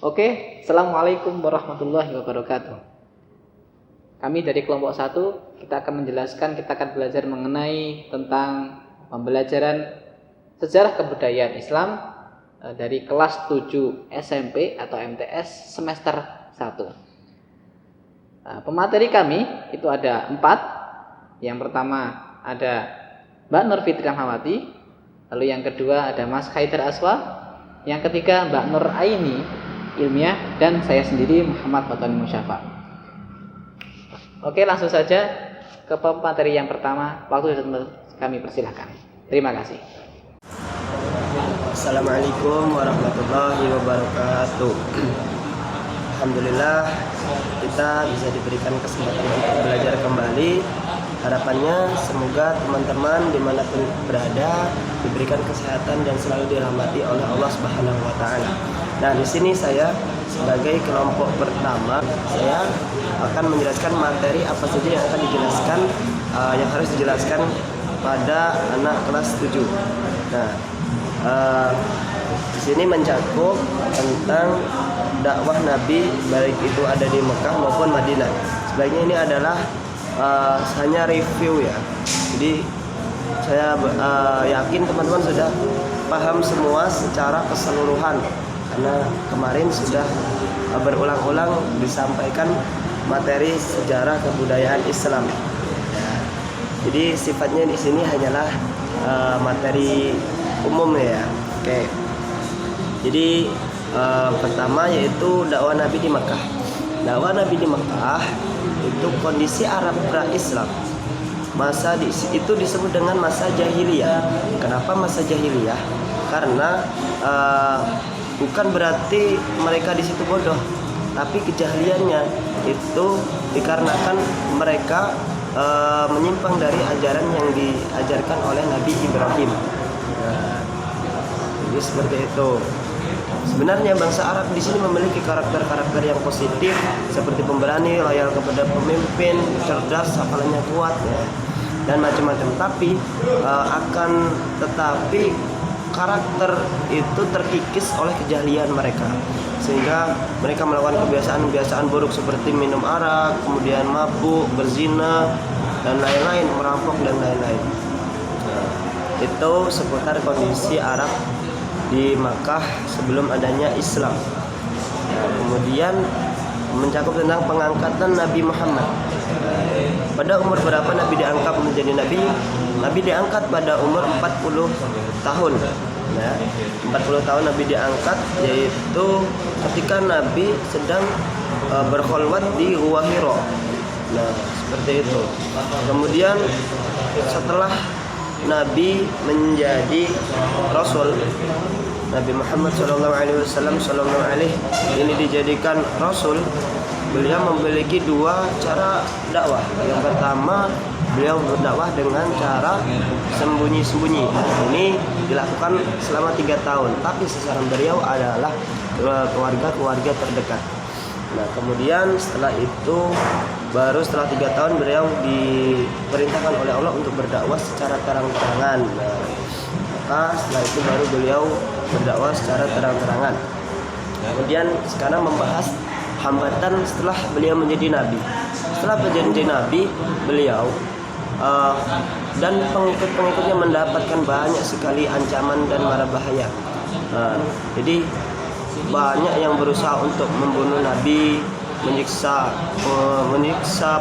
Oke, Assalamualaikum warahmatullahi wabarakatuh. Kami dari kelompok 1, kita akan belajar mengenai tentang pembelajaran sejarah kebudayaan Islam dari kelas 7 SMP atau MTS semester 1. Pemateri kami itu ada 4. Yang pertama ada Mbak Nur Fitri Rahmawati, lalu yang kedua ada Mas Haidar Aswa, yang ketiga Mbak Nur Aini Ilmiah, dan saya sendiri Muhammad Fatani Musyafa. Oke, langsung saja ke materi yang pertama. Waktu kami persilahkan. Terima kasih. Assalamualaikum warahmatullahi wabarakatuh. Alhamdulillah kita bisa diberikan kesempatan untuk belajar kembali. Harapannya semoga teman-teman dimanapun berada diberikan kesehatan dan selalu dirahmati oleh Allah Subhanahu wa Ta'ala. Nah, di sini saya sebagai kelompok pertama, saya akan menjelaskan materi apa saja yang akan dijelaskan, yang harus dijelaskan pada anak kelas 7. Nah, di sini mencakup tentang dakwah Nabi, baik itu ada di Mekah maupun Madinah. Sebaiknya ini adalah hanya review ya. Jadi saya yakin teman-teman sudah paham semua secara keseluruhan, karena kemarin sudah berulang-ulang disampaikan materi sejarah kebudayaan Islam. Ya, jadi sifatnya di sini hanyalah materi umum ya. Oke. Jadi pertama yaitu dakwah Nabi di Mekah. Dakwah Nabi di Mekah itu kondisi Arab pra-Islam. Masa itu disebut dengan masa jahiliyah. Kenapa masa jahiliyah? Karena bukan berarti mereka di situ bodoh, tapi kejahiliannya itu dikarenakan mereka menyimpang dari ajaran yang diajarkan oleh Nabi Ibrahim. Nah, jadi seperti itu. Sebenarnya bangsa Arab di sini memiliki karakter-karakter yang positif seperti pemberani, loyal kepada pemimpin, cerdas, hafalannya kuat, ya, dan macam-macam. Tapi tetapi karakter itu terkikis oleh kejahilian mereka, sehingga mereka melakukan kebiasaan-kebiasaan buruk seperti minum arak, kemudian mabuk, berzina, dan lain-lain, merampok dan lain-lain. Itu seputar kondisi Arab di Makkah sebelum adanya Islam. Kemudian mencakup tentang pengangkatan Nabi Muhammad. Pada umur berapa Nabi diangkat menjadi Nabi? Nabi diangkat pada umur 40 tahun. Nah, 40 tahun Nabi diangkat, yaitu ketika Nabi sedang berkholwat di Gua Hira. Nah, seperti itu. Kemudian setelah Nabi menjadi Rasul, Nabi Muhammad SAW ini dijadikan Rasul. Beliau memiliki 2 cara dakwah. Yang pertama, beliau berdakwah dengan cara sembunyi-sembunyi. Ini dilakukan selama 3 tahun. Tapi sasaran beliau adalah keluarga-keluarga terdekat. Nah, kemudian setelah itu, baru setelah 3 tahun beliau diperintahkan oleh Allah untuk berdakwah secara terang-terangan. Nah, maka setelah itu baru beliau berdakwah secara terang-terangan. Kemudian sekarang membahas hambatan setelah beliau menjadi Nabi. Setelah menjadi Nabi, beliau dan pengikut-pengikutnya mendapatkan banyak sekali ancaman dan mara bahaya. Jadi banyak yang berusaha untuk membunuh Nabi, menyiksa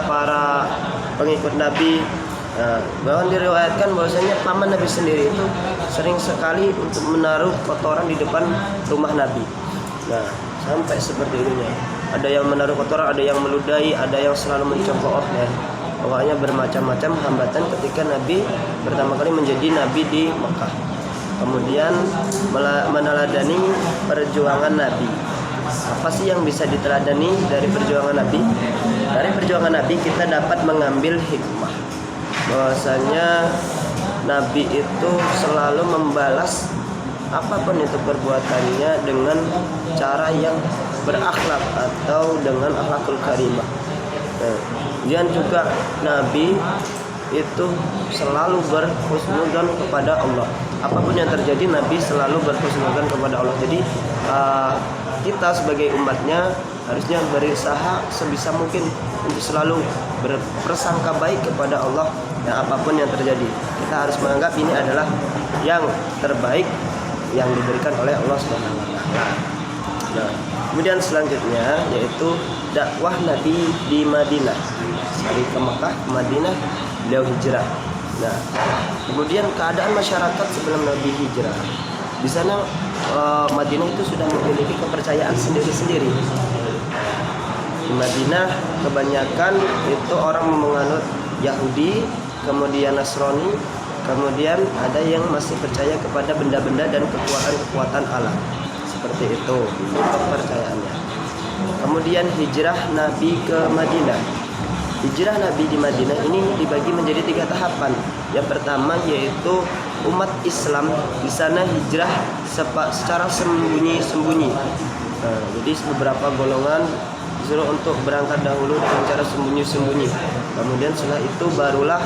para pengikut Nabi. Bahkan diriwayatkan bahwasanya paman Nabi sendiri itu sering sekali untuk menaruh kotoran di depan rumah Nabi. Nah, sampai seperti ini. Ada yang menaruh kotoran, ada yang meludahi, ada yang selalu mencokoknya. Pokoknya bermacam-macam hambatan ketika Nabi pertama kali menjadi Nabi di Mekah. Kemudian meneladani perjuangan Nabi. Apa sih yang bisa diteladani dari perjuangan Nabi? Dari perjuangan Nabi kita dapat mengambil hikmah bahwasanya Nabi itu selalu membalas apapun itu perbuatannya dengan cara yang berakhlak atau dengan akhlakul karimah. Kemudian juga Nabi itu selalu berhusnudzon kepada Allah. apapun yang terjadi Nabi selalu berhusnudzon kepada Allah. Jadi kita sebagai umatnya harusnya berusaha sebisa mungkin untuk selalu berprasangka baik kepada Allah dan apapun yang terjadi. Kita harus menganggap ini adalah yang terbaik yang diberikan oleh Allah Subhanahu wa taala. Nah, kemudian selanjutnya yaitu dakwah Nabi di Madinah. Dari ke Mekah ke Madinah beliau hijrah. Nah, kemudian keadaan masyarakat sebelum Nabi hijrah. Di sana Madinah itu sudah memiliki kepercayaan sendiri-sendiri. Di Madinah kebanyakan itu orang menganut Yahudi, kemudian Nasrani, kemudian ada yang masih percaya kepada benda-benda dan kekuatan-kekuatan alam. Seperti itu kepercayaannya. Kemudian hijrah Nabi ke Madinah. Hijrah Nabi di Madinah ini dibagi menjadi 3 tahapan. Yang pertama yaitu umat Islam di sana hijrah secara sembunyi-sembunyi. Nah, jadi beberapa golongan disuruh untuk berangkat dahulu dengan cara sembunyi-sembunyi. Kemudian setelah itu barulah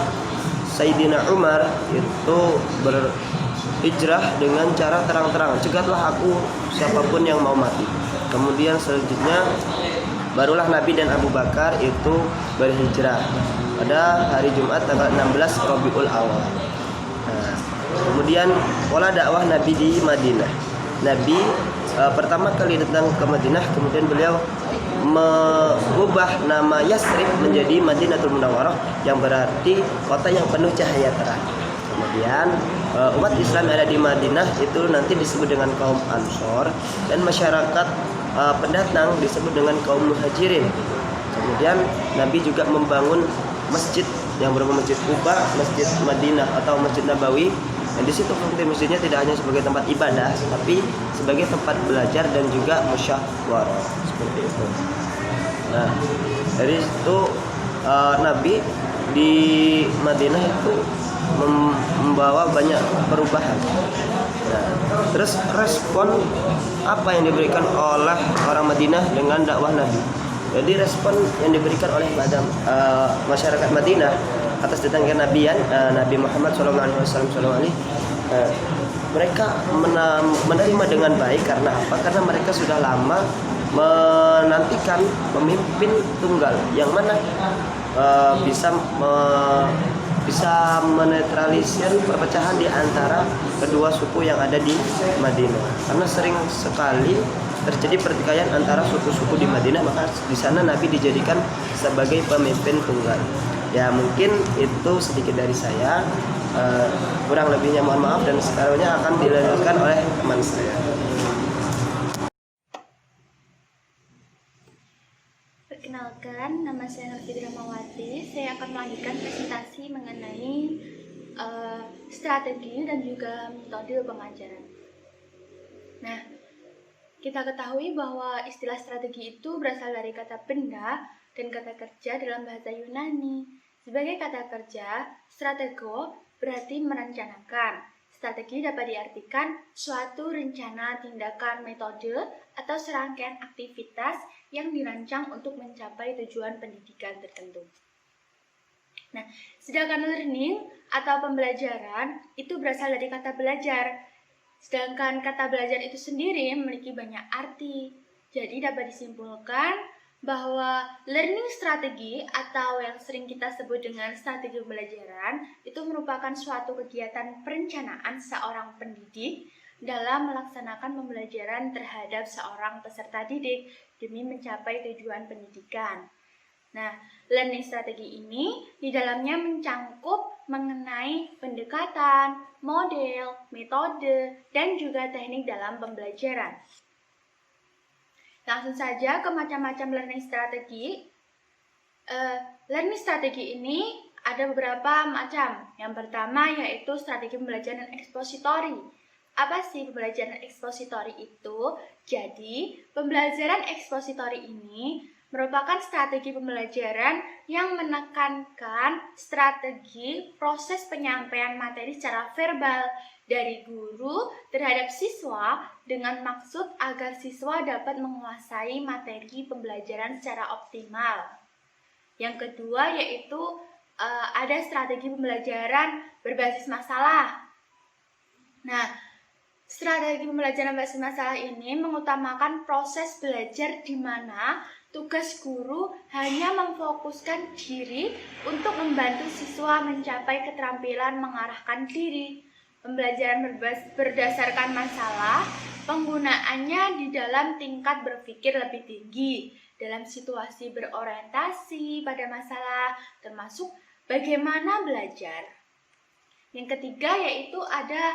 Sayyidina Umar itu berhijrah dengan cara terang-terang. Cegatlah aku siapapun yang mau mati. Kemudian selanjutnya barulah Nabi dan Abu Bakar itu berhijrah pada hari Jumat tanggal 16 Rabiul Awal. Nah, kemudian pola dakwah Nabi di Madinah. Nabi pertama kali datang ke Madinah, kemudian beliau mengubah nama Yasrib menjadi Madinatul Munawwarah, yang berarti kota yang penuh cahaya terang. Kemudian umat Islam yang ada di Madinah itu nanti disebut dengan kaum Ansor, dan masyarakat pendatang disebut dengan kaum Muhajirin. Kemudian Nabi juga membangun masjid yang berupa Masjid Quba, Masjid Madinah atau Masjid Nabawi. Dan di situ fungsi masjidnya tidak hanya sebagai tempat ibadah, tapi sebagai tempat belajar dan juga musyawarah, seperti itu. Nah, dari situ Nabi di Madinah itu membawa banyak perubahan. Nah, terus respon apa yang diberikan oleh orang Madinah dengan dakwah Nabi? Jadi respon yang diberikan oleh masyarakat Madinah atas datangnya Nabi Muhammad SAW, mereka menerima dengan baik. Karena apa? Karena mereka sudah lama menantikan pemimpin tunggal yang mana bisa menetralisir perpecahan di antara kedua suku yang ada di Madinah. Karena sering sekali terjadi pertikaian antara suku-suku di Madinah, maka di sana Nabi dijadikan sebagai pemimpin tunggal. Ya, mungkin itu sedikit dari saya. Kurang lebihnya mohon maaf, dan sekarangnya akan dilanjutkan oleh teman saya. Perkenalkan, nama saya Nur Fitri Rahmawati. Saya akan melanjutkan presentasi mengenai strategi dan juga metode pengajaran. Nah, kita ketahui bahwa istilah strategi itu berasal dari kata benda dan kata kerja dalam bahasa Yunani. Sebagai kata kerja, stratego berarti merencanakan. Strategi dapat diartikan suatu rencana, tindakan, metode, atau serangkaian aktivitas yang dirancang untuk mencapai tujuan pendidikan tertentu. Nah, sedangkan learning atau pembelajaran itu berasal dari kata belajar. Sedangkan kata belajar itu sendiri memiliki banyak arti. Jadi dapat disimpulkan bahwa learning strategi atau yang sering kita sebut dengan strategi pembelajaran itu merupakan suatu kegiatan perencanaan seorang pendidik dalam melaksanakan pembelajaran terhadap seorang peserta didik demi mencapai tujuan pendidikan. Nah, learning strategi ini di dalamnya mencangkup mengenai pendekatan, model, metode, dan juga teknik dalam pembelajaran. Langsung saja ke macam-macam learning strategi. Learning strategi ini ada beberapa macam. Yang pertama yaitu strategi pembelajaran ekspositori. Apa sih pembelajaran ekspositori itu? Jadi, pembelajaran ekspositori ini merupakan strategi pembelajaran yang menekankan strategi proses penyampaian materi secara verbal dari guru terhadap siswa dengan maksud agar siswa dapat menguasai materi pembelajaran secara optimal. Yang kedua yaitu ada strategi pembelajaran berbasis masalah. Nah, strategi pembelajaran berbasis masalah ini mengutamakan proses belajar di mana tugas guru hanya memfokuskan diri untuk membantu siswa mencapai keterampilan mengarahkan diri. Pembelajaran berdasarkan masalah, penggunaannya di dalam tingkat berpikir lebih tinggi, dalam situasi berorientasi pada masalah, termasuk bagaimana belajar. Yang ketiga yaitu ada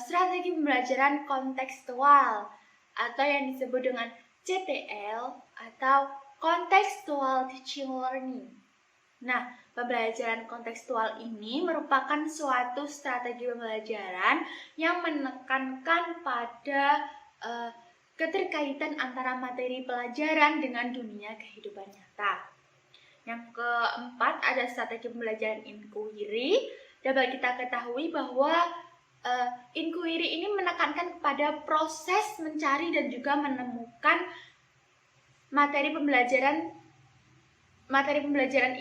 strategi pembelajaran kontekstual atau yang disebut dengan CTL atau Contextual Teaching Learning. Nah, pembelajaran kontekstual ini merupakan suatu strategi pembelajaran yang menekankan pada keterkaitan antara materi pelajaran dengan dunia kehidupan nyata. Yang keempat ada strategi pembelajaran inquiry. Dapat kita ketahui bahwa inquiry ini menekankan kepada proses mencari dan juga menemukan materi pembelajaran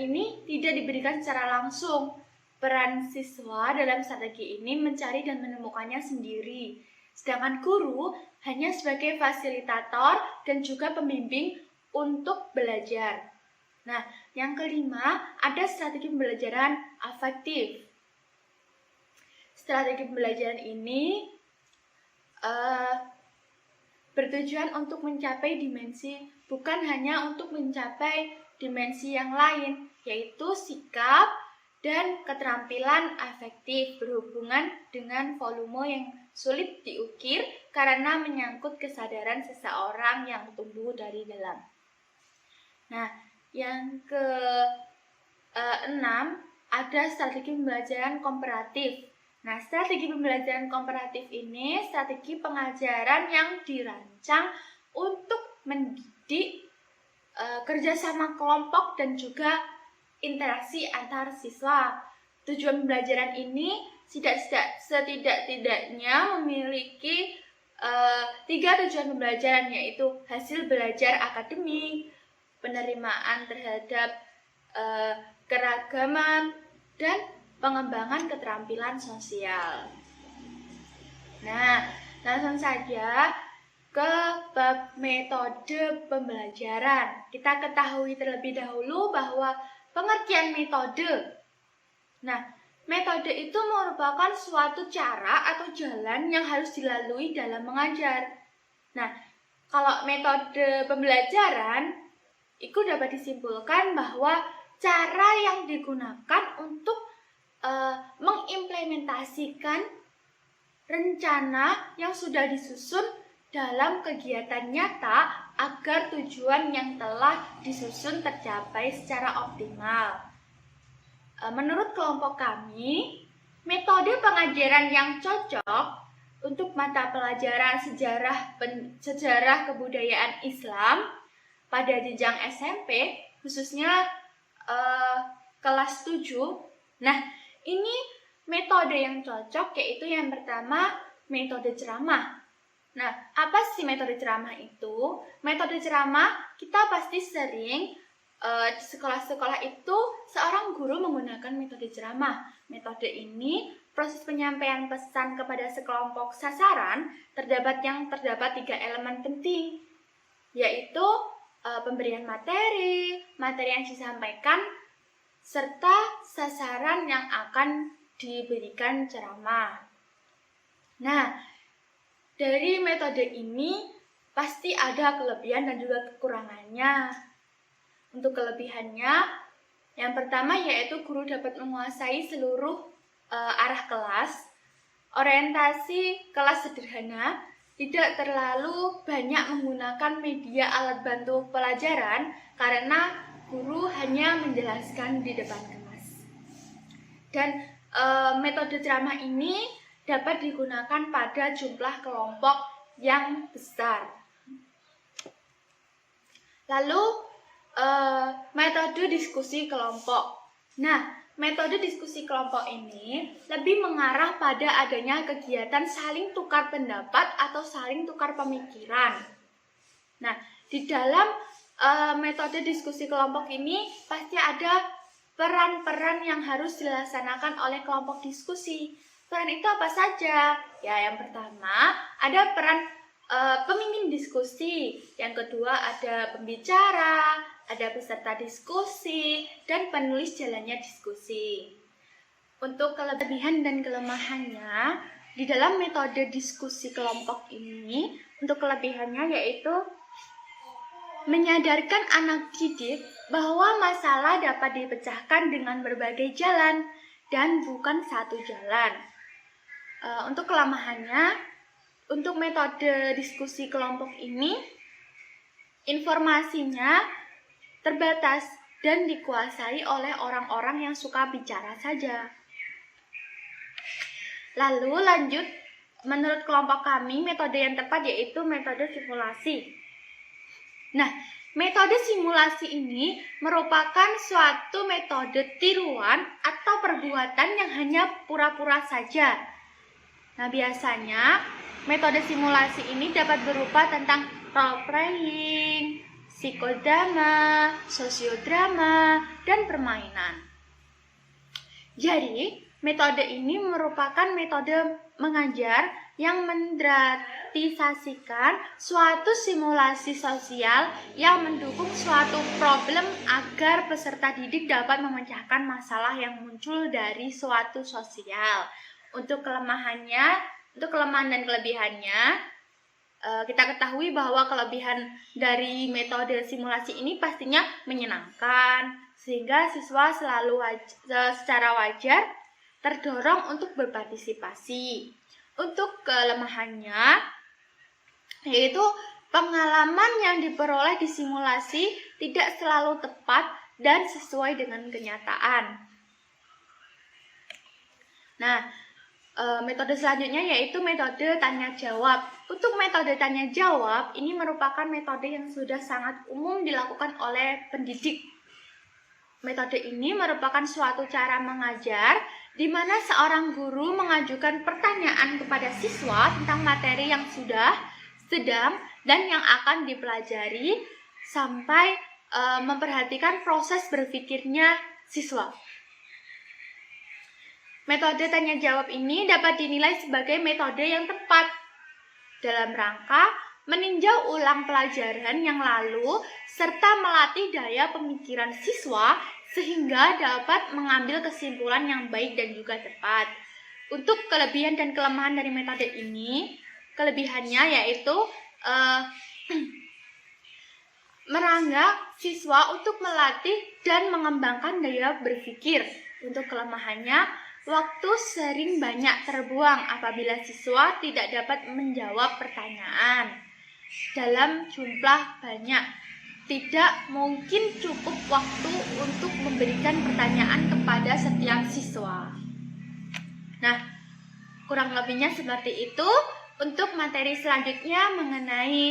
ini tidak diberikan secara langsung. Peran siswa dalam strategi ini mencari dan menemukannya sendiri. Sedangkan guru hanya sebagai fasilitator dan juga pembimbing untuk belajar. Nah, yang kelima ada strategi pembelajaran afektif. Strategi pembelajaran ini bertujuan untuk mencapai dimensi, bukan hanya untuk mencapai dimensi yang lain, yaitu sikap dan keterampilan afektif berhubungan dengan volume yang sulit diukir karena menyangkut kesadaran seseorang yang tumbuh dari dalam. Nah, yang keenam ada strategi pembelajaran komparatif. Nah, strategi pembelajaran komparatif ini strategi pengajaran yang dirancang untuk mendidik kerjasama kelompok dan juga interaksi antar siswa. Tujuan pembelajaran ini setidak-tidaknya memiliki 3 tujuan pembelajaran, yaitu hasil belajar akademik, penerimaan terhadap keragaman, dan pengembangan keterampilan sosial. Nah, langsung saja ke bab metode pembelajaran. Kita ketahui terlebih dahulu bahwa pengertian metode. Nah, metode itu merupakan suatu cara atau jalan yang harus dilalui dalam mengajar. Nah, kalau metode pembelajaran itu dapat disimpulkan bahwa cara yang digunakan untuk mengimplementasikan rencana yang sudah disusun dalam kegiatan nyata agar tujuan yang telah disusun tercapai secara optimal. Menurut kelompok kami, metode pengajaran yang cocok untuk mata pelajaran sejarah kebudayaan Islam pada jenjang SMP, khususnya kelas 7. Nah, ini metode yang cocok, yaitu yang pertama metode ceramah. Nah, apa sih metode ceramah itu? Metode ceramah kita pasti sering di sekolah-sekolah itu seorang guru menggunakan metode ceramah. Metode ini proses penyampaian pesan kepada sekelompok sasaran terdapat 3 elemen penting, yaitu pemberian materi yang disampaikan, serta sasaran yang akan diberikan ceramah. Nah, dari metode ini pasti ada kelebihan dan juga kekurangannya. Untuk kelebihannya, yang pertama yaitu guru dapat menguasai seluruh arah kelas. Orientasi kelas sederhana, tidak terlalu banyak menggunakan media alat bantu pelajaran karena guru hanya menjelaskan di depan kelas. Dan metode ceramah ini dapat digunakan pada jumlah kelompok yang besar. Lalu metode diskusi kelompok. Nah, metode diskusi kelompok ini lebih mengarah pada adanya kegiatan saling tukar pendapat atau saling tukar pemikiran. Nah, di dalam metode diskusi kelompok ini pasti ada peran-peran yang harus dilaksanakan oleh kelompok diskusi. Peran itu apa saja? Ya, yang pertama ada peran pemimpin diskusi, yang kedua ada pembicara, ada peserta diskusi, dan penulis jalannya diskusi. Untuk kelebihan dan kelemahannya, di dalam metode diskusi kelompok ini, untuk kelebihannya yaitu menyadarkan anak didik bahwa masalah dapat dipecahkan dengan berbagai jalan dan bukan satu jalan. Untuk kelemahannya, untuk metode diskusi kelompok ini, informasinya terbatas dan dikuasai oleh orang-orang yang suka bicara saja. Lalu lanjut, menurut kelompok kami, metode yang tepat yaitu metode simulasi. Nah, metode simulasi ini merupakan suatu metode tiruan atau perbuatan yang hanya pura-pura saja. Nah, biasanya metode simulasi ini dapat berupa tentang role playing, psikodrama, sosiodrama, dan permainan. Jadi, metode ini merupakan metode mengajar yang mendramatisasikan suatu simulasi sosial yang mendukung suatu problem agar peserta didik dapat memecahkan masalah yang muncul dari suatu sosial. Untuk kelemahan dan kelebihannya, kita ketahui bahwa kelebihan dari metode simulasi ini pastinya menyenangkan, sehingga siswa selalu secara wajar terdorong untuk berpartisipasi. Untuk kelemahannya, yaitu pengalaman yang diperoleh di simulasi tidak selalu tepat dan sesuai dengan kenyataan. Nah, metode selanjutnya yaitu metode tanya jawab. Untuk metode tanya jawab ini merupakan metode yang sudah sangat umum dilakukan oleh pendidik. Metode ini merupakan suatu cara mengajar di mana seorang guru mengajukan pertanyaan kepada siswa tentang materi yang sudah, sedang, dan yang akan dipelajari sampai memperhatikan proses berpikirnya siswa. Metode tanya jawab ini dapat dinilai sebagai metode yang tepat dalam rangka meninjau ulang pelajaran yang lalu serta melatih daya pemikiran siswa sehingga dapat mengambil kesimpulan yang baik dan juga tepat. Untuk kelebihan dan kelemahan dari metode ini, kelebihannya yaitu merangsang siswa untuk melatih dan mengembangkan daya berpikir. Untuk kelemahannya, waktu sering banyak terbuang apabila siswa tidak dapat menjawab pertanyaan dalam jumlah banyak. Tidak mungkin cukup waktu untuk memberikan pertanyaan kepada setiap siswa. Nah, kurang lebihnya seperti itu. Untuk materi selanjutnya mengenai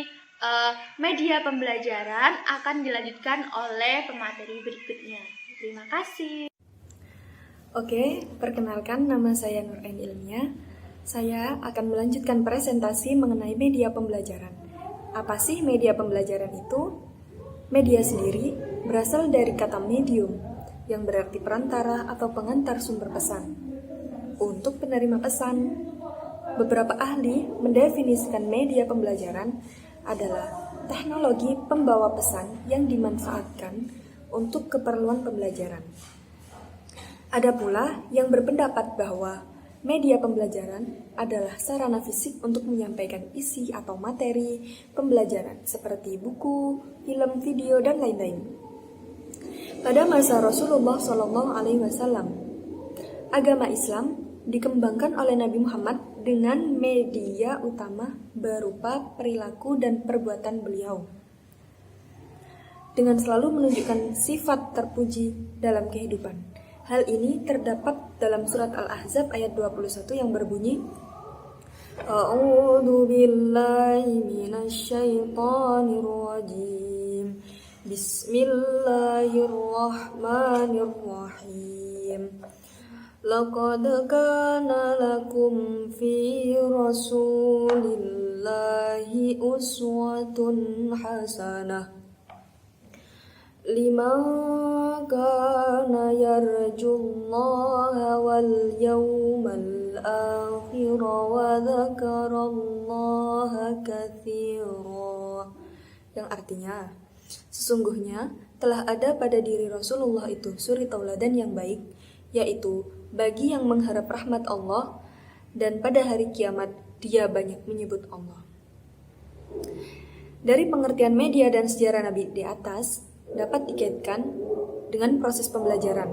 media pembelajaran akan dilanjutkan oleh pemateri berikutnya. Terima kasih. Oke, perkenalkan nama saya Nur Ain Ilmia. Saya akan melanjutkan presentasi mengenai media pembelajaran. Apa sih media pembelajaran itu? Media sendiri berasal dari kata medium, yang berarti perantara atau pengantar sumber pesan. Untuk penerima pesan, beberapa ahli mendefinisikan media pembelajaran adalah teknologi pembawa pesan yang dimanfaatkan untuk keperluan pembelajaran. Ada pula yang berpendapat bahwa media pembelajaran adalah sarana fisik untuk menyampaikan isi atau materi pembelajaran seperti buku, film, video, dan lain-lain. Pada masa Rasulullah SAW, agama Islam dikembangkan oleh Nabi Muhammad dengan media utama berupa perilaku dan perbuatan beliau, dengan selalu menunjukkan sifat terpuji dalam kehidupan. Hal ini terdapat dalam surat Al-Ahzab ayat 21 yang berbunyi, A'udzu billahi minasyaitonir rajim. Bismillahirrahmanirrahim. Laqad kana lakum fi rasulillahi uswatun hasanah liman kana yarjullaha wal yawmal الآخرة وذكر الله كثيرا. Yang artinya, sesungguhnya telah ada pada diri Rasulullah itu suri tauladan yang baik, yaitu bagi yang mengharap rahmat Allah, dan pada hari kiamat dia banyak menyebut Allah. Dari pengertian media dan sejarah Nabi di atas, dapat dikaitkan dengan proses pembelajaran.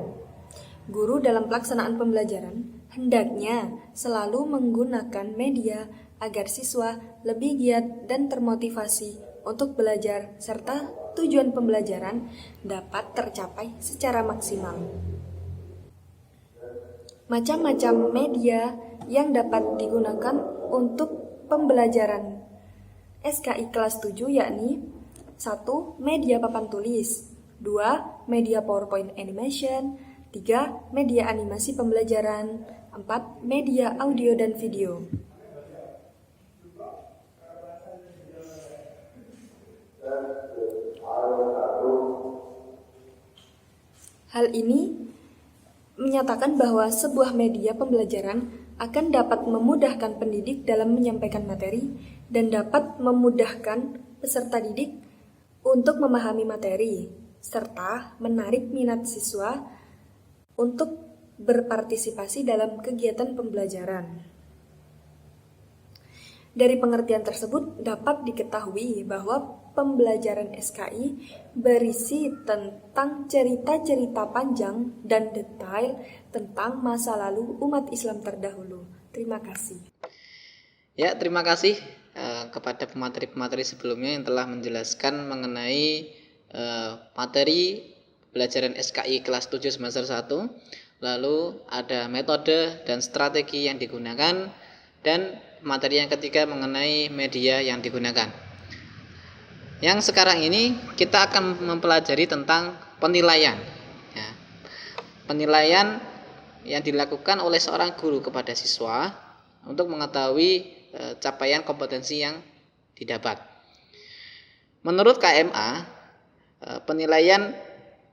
Guru dalam pelaksanaan pembelajaran hendaknya selalu menggunakan media agar siswa lebih giat dan termotivasi untuk belajar serta tujuan pembelajaran dapat tercapai secara maksimal. Macam-macam media yang dapat digunakan untuk pembelajaran SKI kelas 7 yakni 1. Media papan tulis, 2. Media PowerPoint animation, 3. Media animasi pembelajaran, 4. Media audio dan video. Hal ini menyatakan bahwa sebuah media pembelajaran akan dapat memudahkan pendidik dalam menyampaikan materi dan dapat memudahkan peserta didik untuk memahami materi, serta menarik minat siswa untuk berpartisipasi dalam kegiatan pembelajaran. Dari pengertian tersebut dapat diketahui bahwa pembelajaran SKI berisi tentang cerita-cerita panjang dan detail tentang masa lalu umat Islam terdahulu. Terima kasih. Ya, terima kasih kepada pemateri-pemateri sebelumnya yang telah menjelaskan mengenai materi pelajaran SKI kelas 7 semester 1. Lalu ada metode dan strategi yang digunakan, dan materi yang ketiga mengenai media yang digunakan. Yang sekarang ini kita akan mempelajari tentang penilaian. Ya. Penilaian yang dilakukan oleh seorang guru kepada siswa untuk mengetahui capaian kompetensi yang didapat. Menurut KMA, penilaian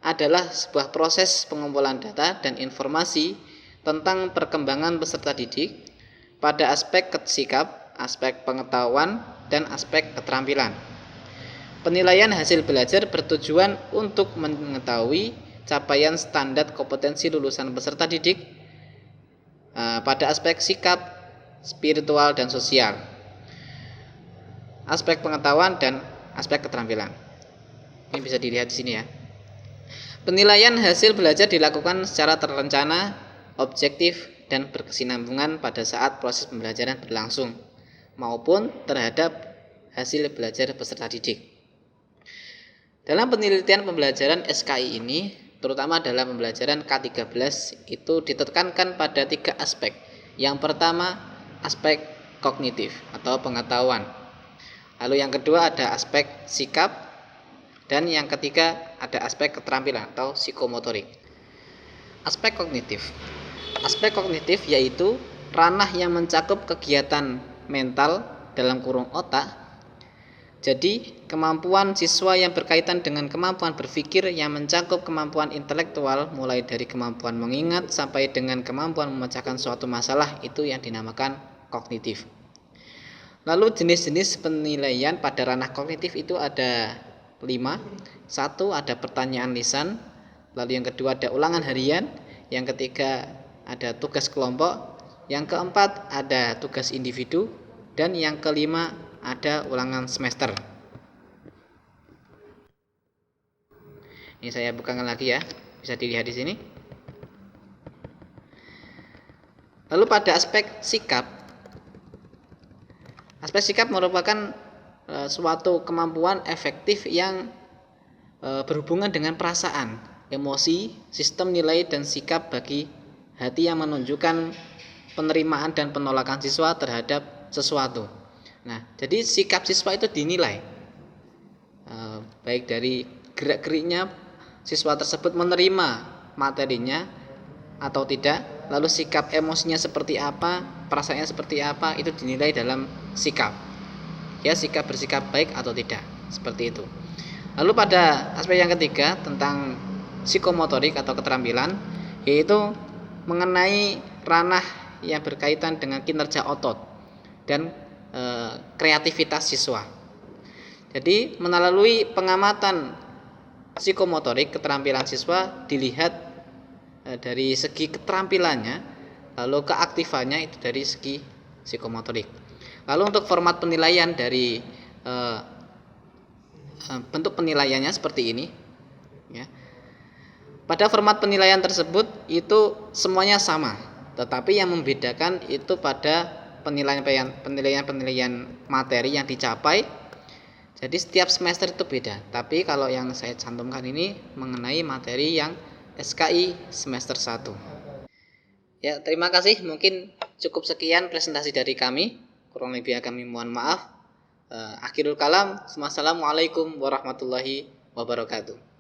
adalah sebuah proses pengumpulan data dan informasi tentang perkembangan peserta didik pada aspek sikap, aspek pengetahuan, dan aspek keterampilan. Penilaian hasil belajar bertujuan untuk mengetahui capaian standar kompetensi lulusan peserta didik pada aspek sikap, spiritual, dan sosial, aspek pengetahuan, dan aspek keterampilan. Ini bisa dilihat di sini ya. Penilaian hasil belajar dilakukan secara terencana, objektif, dan berkesinambungan pada saat proses pembelajaran berlangsung, maupun terhadap hasil belajar peserta didik. Dalam penelitian pembelajaran SKI ini, terutama dalam pembelajaran K13, itu ditekankan pada 3 aspek. Yang pertama, aspek kognitif atau pengetahuan. Lalu yang kedua ada aspek sikap, dan yang ketiga ada aspek keterampilan atau psikomotorik. Aspek kognitif. Aspek kognitif yaitu ranah yang mencakup kegiatan mental dalam kurung otak. Jadi, kemampuan siswa yang berkaitan dengan kemampuan berpikir yang mencakup kemampuan intelektual mulai dari kemampuan mengingat sampai dengan kemampuan memecahkan suatu masalah, itu yang dinamakan kognitif. Lalu jenis-jenis penilaian pada ranah kognitif itu ada 5. 1 ada pertanyaan lisan, lalu yang kedua ada ulangan harian, yang ketiga ada tugas kelompok, yang keempat ada tugas individu, dan yang kelima ada ulangan semester. Ini saya bukakan lagi ya, bisa dilihat di sini. Lalu pada aspek sikap. Aspek sikap merupakan suatu kemampuan efektif yang berhubungan dengan perasaan, emosi, sistem nilai, dan sikap bagi hati yang menunjukkan penerimaan dan penolakan siswa terhadap sesuatu. Nah, jadi sikap siswa itu dinilai baik dari gerak-geriknya siswa tersebut menerima materinya atau tidak, lalu sikap emosinya seperti apa, perasaannya seperti apa, itu dinilai dalam sikap. Ya, sikap bersikap baik atau tidak, seperti itu. Lalu pada aspek yang ketiga tentang psikomotorik atau keterampilan, yaitu mengenai ranah yang berkaitan dengan kinerja otot dan kreativitas siswa. Jadi melalui pengamatan psikomotorik keterampilan siswa dilihat dari segi keterampilannya, lalu keaktifannya itu dari segi psikomotorik. Lalu untuk format penilaian dari bentuk penilaiannya seperti ini, ya. Pada format penilaian tersebut itu semuanya sama, tetapi yang membedakan itu pada penilaian materi yang dicapai. Jadi setiap semester itu beda. Tapi kalau yang saya cantumkan ini mengenai materi yang SKI semester 1. Ya, terima kasih. Mungkin cukup sekian presentasi dari kami. Kurang lebih kami mohon maaf. Akhirul kalam. Wassalamualaikum warahmatullahi wabarakatuh.